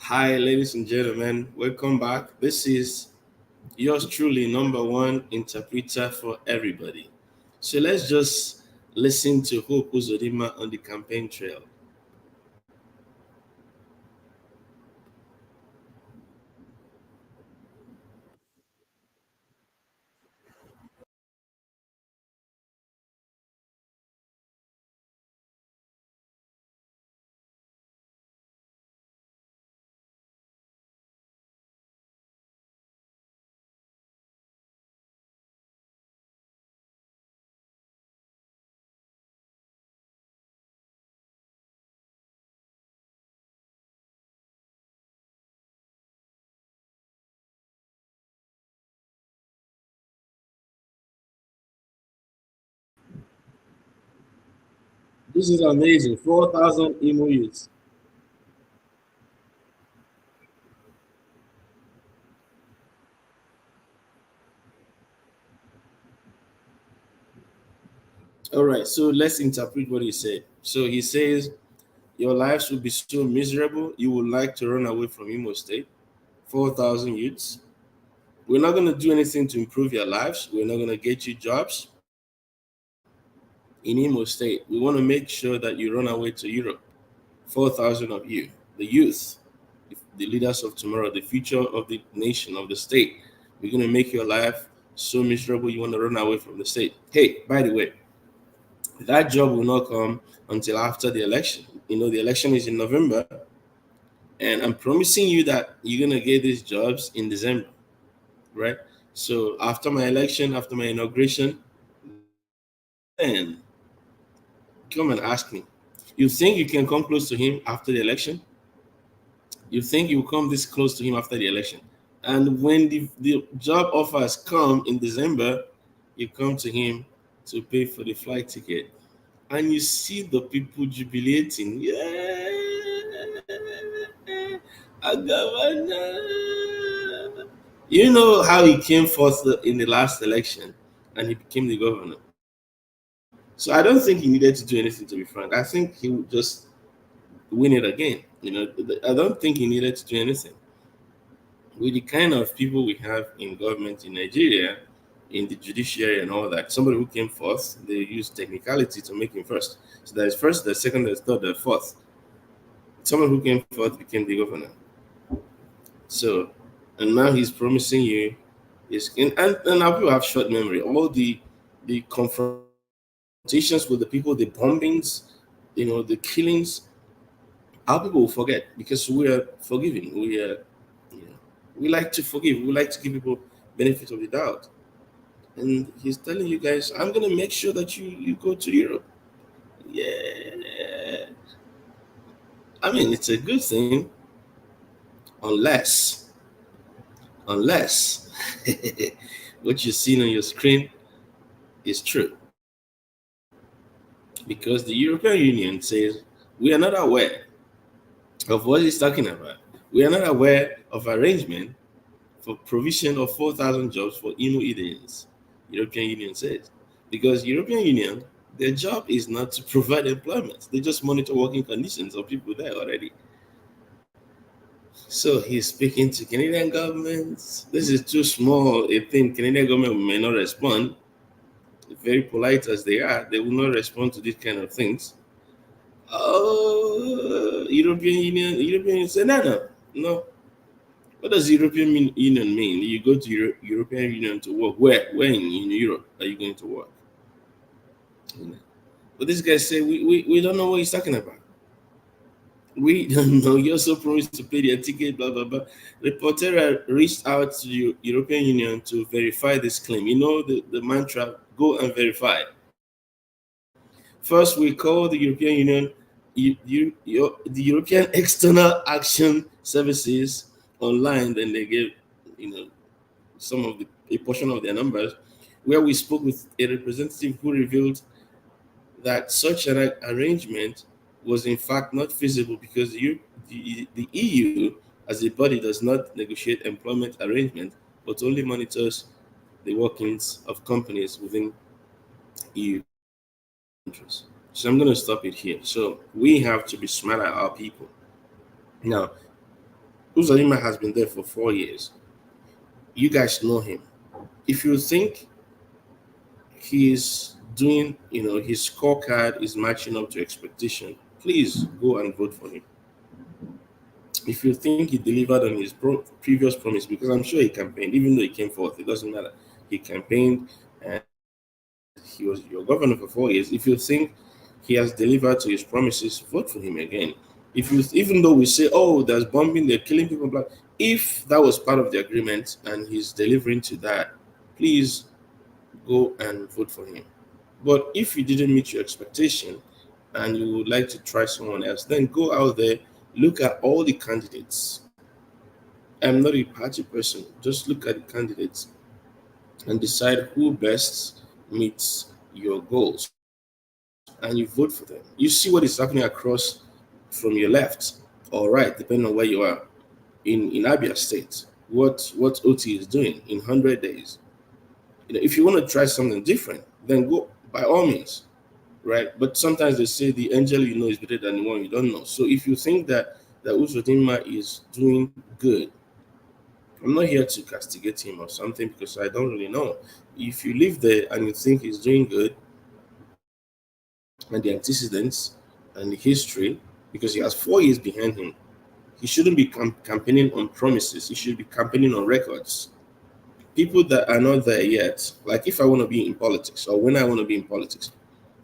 Hi, ladies and gentlemen. Welcome back. This is yours truly, number one interpreter for everybody. So let's just listen to Hope Uzodinma on the campaign trail. This is amazing. 4,000 emo youths. All right, so let's interpret what he said. So he says, your lives will be so miserable, you would like to run away from Imo State. 4,000 youths. We're not going to do anything to improve your lives. We're not going to get you jobs in Imo State. We want to make sure that you run away to Europe. 4,000 of you, the youth, the leaders of tomorrow, the future of the nation, of the state. We're going to make your life so miserable you want to run away from the state. Hey, by the way, that job will not come until after the election. You know, the election is in November, and I'm promising you that you're going to get these jobs in December, right? So after my election, after my inauguration, then come and ask me. You think you can come close to him after the election? You think you will come this close to him after the election? And when the job offers come in December, you come to him to pay for the flight ticket. And you see the people jubilating. Yeah, a governor. You know how he came forth in the last election and he became the governor. So I don't think he needed to do anything, to be frank. I think he would just win it again. You know, I don't think he needed to do anything. With the kind of people we have in government in Nigeria, in the judiciary and all that, somebody who came fourth, they use technicality to make him first. So there's first, there's second, there's third, there's fourth. Someone who came fourth became the governor. So, and now he's promising you is and now people have short memory. All the confrontations with the people, the bombings, the killings, our people will forget because we are forgiving. You know, we like to forgive. We like to give people benefit of the doubt. And he's telling you guys, I'm gonna make sure that you go to Europe. Yeah, I mean it's a good thing, unless unless what you're seeing on your screen is true, because the European Union says we are not aware of what he's talking about. We are not aware of arrangement for provision of 4,000 jobs for Imo Idens, European Union says. Because European Union, their job is not to provide employment. They just monitor working conditions of people there already. So he's speaking to Canadian governments. This is too small a thing. Canadian government may not respond. Very polite as they are, they will not respond to these kind of things. Oh, European Union say no, no, no. What does Union mean? You go to European Union to work. Where in Europe are you going to work? You know. But this guy say we don't know what he's talking about. We don't know. You also promised to pay their ticket, blah blah blah. Reporter reached out to the European Union to verify this claim. You know the mantra: go and verify. First, we call the European Union, the European External Action Services online. Then they gave, you know, some of a portion of their numbers, where we spoke with a representative who revealed that such an arrangement was in fact not feasible because the EU as a body does not negotiate employment arrangement, but only monitors the workings of companies within EU countries. So I'm going to stop it here. So we have to be smart at our people. Now, Uzodinma has been there for 4 years. You guys know him. If you think he's doing, his scorecard is matching up to expectation, please go and vote for him. If you think he delivered on his previous promise, because I'm sure he campaigned, even though he came fourth, it doesn't matter. He campaigned and he was your governor for 4 years. If you think he has delivered to his promises, vote for him again. If you, even though we say, oh, there's bombing, they're killing people, blah, if that was part of the agreement and he's delivering to that, please go and vote for him. But if you didn't meet your expectation and you would like to try someone else, then go out there, look at all the candidates. I'm not a party person. Just look at the candidates and decide who best meets your goals and you vote for them. You see what is happening across from your left or right, depending on where you are in Abia State. What OT is doing in 100 days. If you want to try something different, then go by all means, right? But sometimes they say the angel you know is better than the one you don't know. So if you think that Uzodinma is doing good, I'm not here to castigate him or something because I don't really know. If you live there and you think he's doing good, and the antecedents and the history, because he has 4 years behind him, he shouldn't be campaigning on promises. He should be campaigning on records. People that are not there yet, like if I want to be in politics or when I want to be in politics,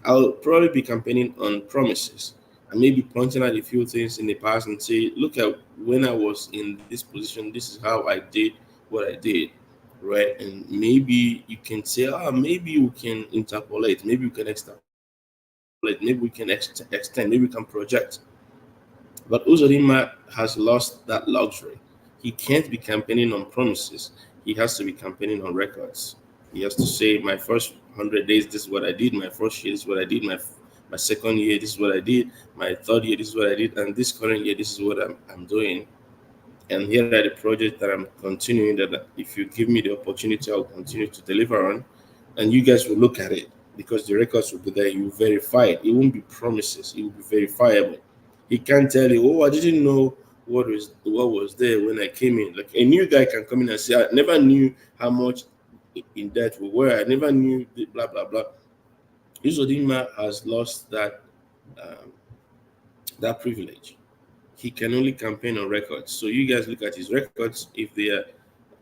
I'll probably be campaigning on promises and maybe pointing out a few things in the past and say, look at when I was in this position, this is how I did what I did, right? And maybe you can say, maybe you can interpolate, maybe you can extrapolate, maybe we can extend, maybe we can project. But Uzodinma has lost that luxury. He can't be campaigning on promises. He has to be campaigning on records. He has to say, my first 100 days, this is what I did. My first year, this is what I did. My second year, this is what I did. My third year, this is what I did. And this current year, this is what I'm doing. And here are the projects that I'm continuing that if you give me the opportunity, I'll continue to deliver on. And you guys will look at it because the records will be there. You verify it. It won't be promises. It will be verifiable. He can't tell you, oh, I didn't know what was there when I came in. Like a new guy can come in and say, I never knew how much in debt we were. I never knew blah blah blah. Uzodinma has lost um, that privilege. He can only campaign on records. So you guys look at his records. If they are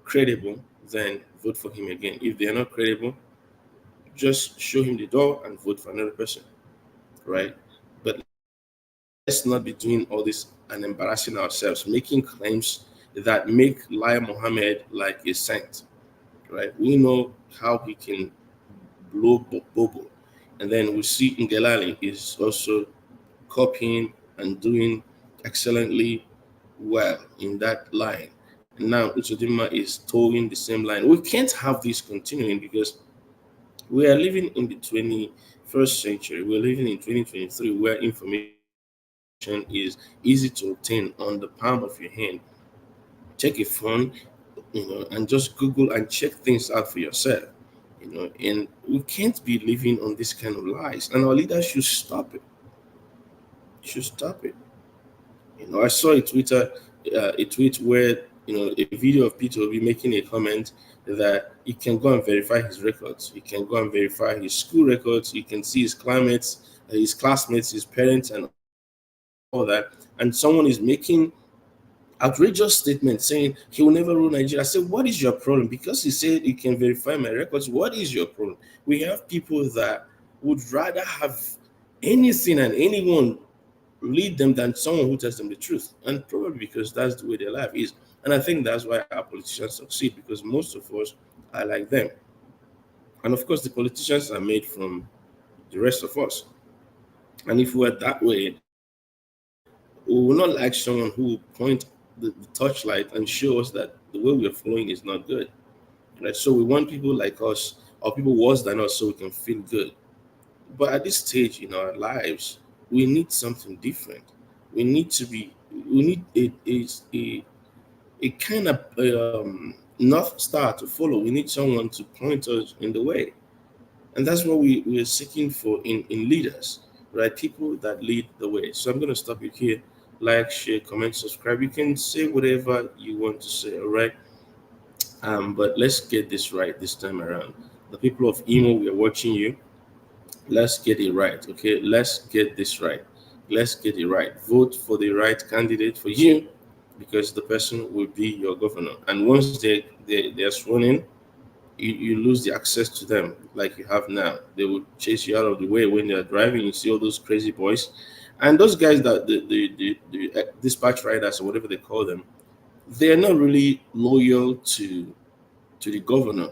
credible, then vote for him again. If they are not credible, just show him the door and vote for another person, right? But let's not be doing all this and embarrassing ourselves, making claims that make Lai Mohammed like a saint, right? We know how he can blow bubble. And then we see Ngelali is also copying and doing excellently well in that line. And now Uchodima is towing the same line. We can't have this continuing because we are living in the 21st century. We're living in 2023 where information is easy to obtain on the palm of your hand. Check a phone, and just Google and check things out for yourself. And we can't be living on this kind of lies. And our leaders should stop it. Should stop it. I saw a tweet where a video of Peter will be making a comment that you can go and verify his records. You can go and verify his school records. You can see his classmates, his parents, and all that. And someone is making outrageous statements saying he will never rule Nigeria. I said, what is your problem? Because he said you can verify my records. What is your problem? We have people that would rather have anything and anyone lead them than someone who tells them the truth. And probably because that's the way their life is. And I think that's why our politicians succeed because most of us are like them. And of course, the politicians are made from the rest of us. And if we are that way, we will not like someone who will point the torchlight and show us that the way we are following is not good. Right? So we want people like us or people worse than us so we can feel good. But at this stage in our lives, we need something different. We need a kind of north star to follow. We need someone to point us in the way. And that's what we are seeking for in leaders, right? People that lead the way. So I'm going to stop it here. Like, share, comment, subscribe. You can say whatever you want to say, all right? But let's get this right this time around. The people of Imo, we are watching you. Let's get it right, okay? Let's get this right. Let's get it right. Vote for the right candidate for you because the person will be your governor. And once they're sworn in, you lose the access to them like you have now. They will chase you out of the way when they're driving. You see all those crazy boys. And those guys that the dispatch riders or whatever they call them, they're not really loyal to the governor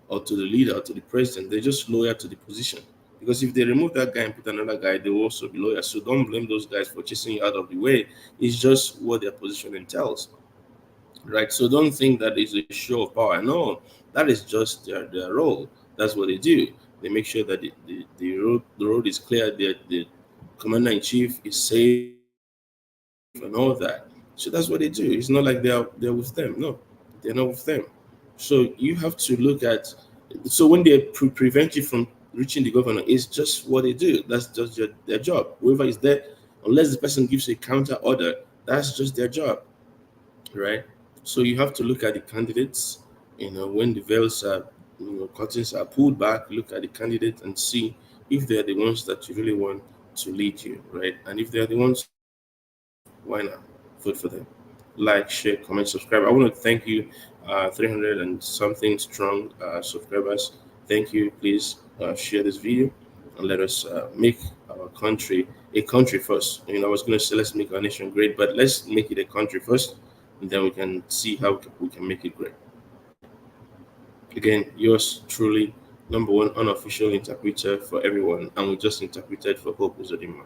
or to the leader or to the president. They're just loyal to the position. Because if they remove that guy and put another guy, they will also be loyal. So don't blame those guys for chasing you out of the way. It's just what their position entails. Right? So don't think that it's a show of power. No, that is just their role. That's what they do. They make sure that the road is clear, the commander in chief is safe and all that. So that's what they do. It's not like they're with them. No, they're not with them. So you have to look at, so when they prevent you from reaching the governor, it's just what they do. That's just their job. Whoever is there, unless the person gives a counter order, that's just their job, right? So you have to look at the candidates. When the veils are, curtains are pulled back, look at the candidate and see if they're the ones that you really want to lead you, right? And if they're the ones you want, why not vote for them? Like, share, comment, subscribe. I want to thank you, 300 and something strong subscribers. Thank you. Please share this video and let us make our country a country first. I was going to say let's make our nation great, but let's make it a country first, and then we can see how we can make it great. Again, yours truly, number one unofficial interpreter for everyone, and we just interpreted for Hope Uzodinma.